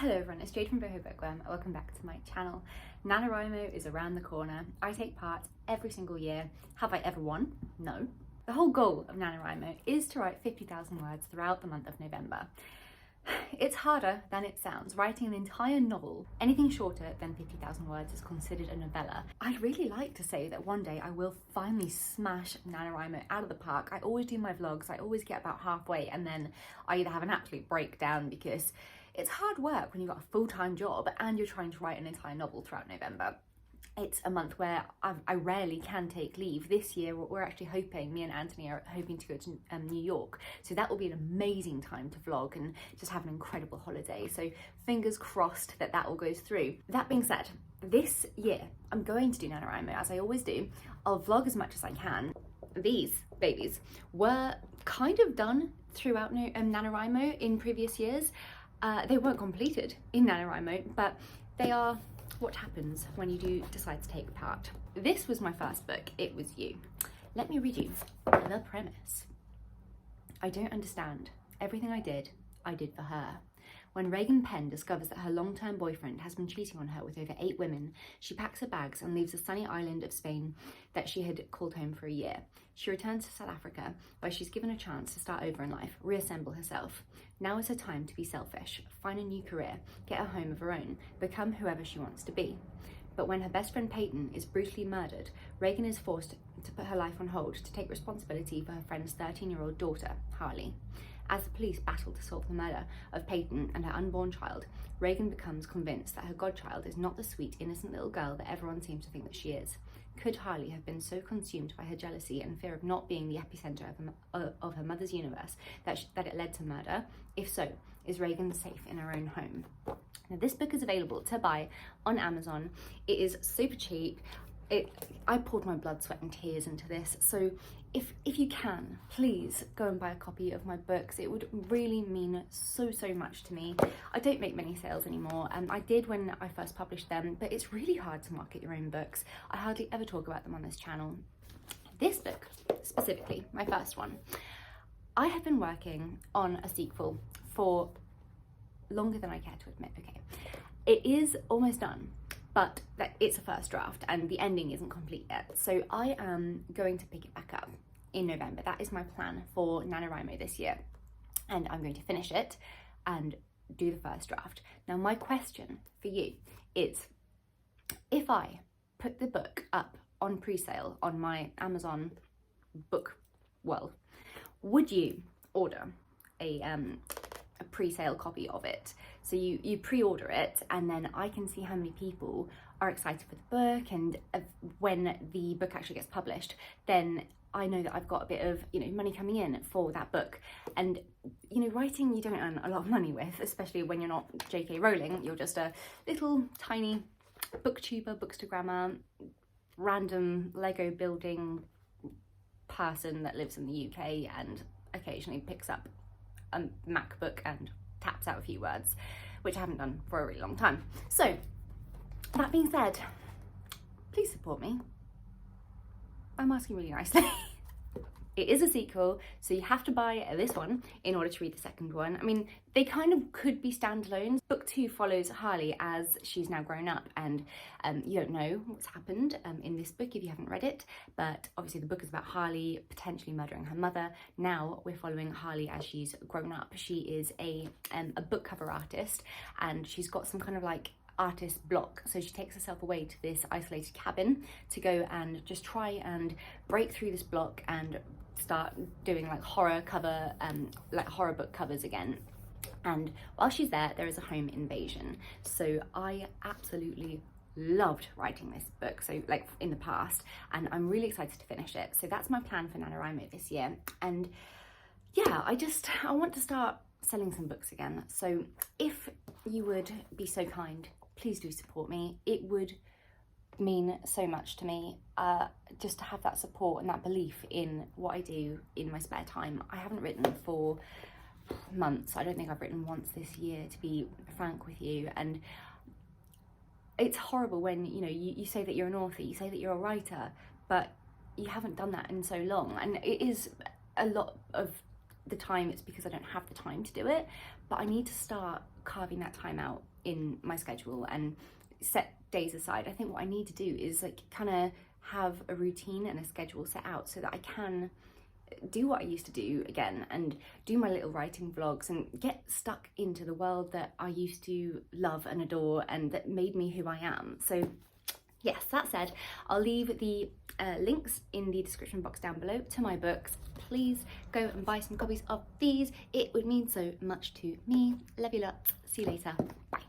Hello everyone, it's Jade from Boho Bookworm. Welcome back to my channel. Nanowrimo is around the corner. I take part every single year. Have I ever won? No. The whole goal of Nanowrimo is to write 50,000 words throughout the month of November. It's harder than it sounds. Writing an entire novel, anything shorter than 50,000 words, is considered a novella. I'd really like to say that one day I will finally smash Nanowrimo out of the park. I always do my vlogs, I always get about halfway and then I either have an absolute breakdown because it's hard work when you've got a full-time job and you're trying to write an entire novel throughout November. It's a month where I rarely can take leave. This year we're actually hoping, me and Anthony are hoping to go to New York, so that will be an amazing time to vlog and just have an incredible holiday, so fingers crossed that that all goes through. That being said, this year I'm going to do NaNoWriMo as I always do. I'll vlog as much as I can. These babies were kind of done throughout NaNoWriMo in previous years. They weren't completed in NaNoWriMo, but they are what happens when you do decide to take part. This was my first book, It Was You. Let me read you the premise. I don't understand. Everything I did for her. When Reagan Penn discovers that her long-term boyfriend has been cheating on her with over 8 women, she packs her bags and leaves the sunny island of Spain that she had called home for a year. She returns to South Africa, where she's given a chance to start over in life, reassemble herself. Now is her time to be selfish, find a new career, get a home of her own, become whoever she wants to be. But when her best friend Peyton is brutally murdered, Reagan is forced to put her life on hold to take responsibility for her friend's 13-year-old daughter, Harley. As the police battle to solve the murder of Peyton and her unborn child, Reagan becomes convinced that her godchild is not the sweet, innocent little girl that everyone seems to think that she is. Could Harley have been so consumed by her jealousy and fear of not being the epicenter of her mother's universe that it led to murder? If so, is Reagan safe in her own home? Now, this book is available to buy on Amazon. It is super cheap. I poured my blood, sweat and tears into this, so if you can, please go and buy a copy of my books. It would really mean so much to me. I don't make many sales anymore, I did when I first published them, but it's really hard to market your own books. I hardly ever talk about them on this channel. This book, specifically, my first one, I have been working on a sequel for longer than I care to admit, okay. It is almost done, but it's a first draft and the ending isn't complete yet. So I am going to pick it back up in November. That is my plan for NaNoWriMo this year. And I'm going to finish it and do the first draft. Now, my question for you is, if I put the book up on pre-sale on my Amazon book world, would you order a pre-sale copy of it? So you pre-order it and then I can see how many people are excited for the book, and when the book actually gets published, then I know that I've got a bit of, money coming in for that book. And, writing you don't earn a lot of money with, especially when you're not J.K. Rowling. You're just a little tiny booktuber, bookstagrammer, random Lego building person that lives in the UK and occasionally picks up a MacBook and taps out a few words, which I haven't done for a really long time. So, that being said, please support me. I'm asking really nicely. It is a sequel, so you have to buy this one in order to read the second one. I mean, they kind of could be standalones. Book 2 follows Harley as she's now grown up, and you don't know what's happened in this book if you haven't read it, but obviously the book is about Harley potentially murdering her mother. Now we're following Harley as she's grown up. She is a book cover artist, and she's got some kind of like artist block, so she takes herself away to this isolated cabin to go and just try and break through this block and start doing like horror book covers again. And while she's there is a home invasion. So I absolutely loved writing this book, so like in the past, and I'm really excited to finish it. So that's my plan for NaNoWriMo this year. And yeah, I want to start selling some books again. So if you would be so kind, please do support me. It would mean so much to me, just to have that support and that belief in what I do in my spare time. I haven't written for months. I don't think I've written once this year, to be frank with you, and it's horrible when you say that you're an author, you say that you're a writer, but you haven't done that in so long. And it is a lot of the time it's because I don't have the time to do it, but I need to start carving that time out in my schedule and set days aside. I think what I need to do is like kind of have a routine and a schedule set out so that I can do what I used to do again and do my little writing vlogs and get stuck into the world that I used to love and adore and that made me who I am. So yes, that said, I'll leave the links in the description box down below to my books. Please go and buy some copies of these. It would mean so much to me. Love you lots. See you later. Bye.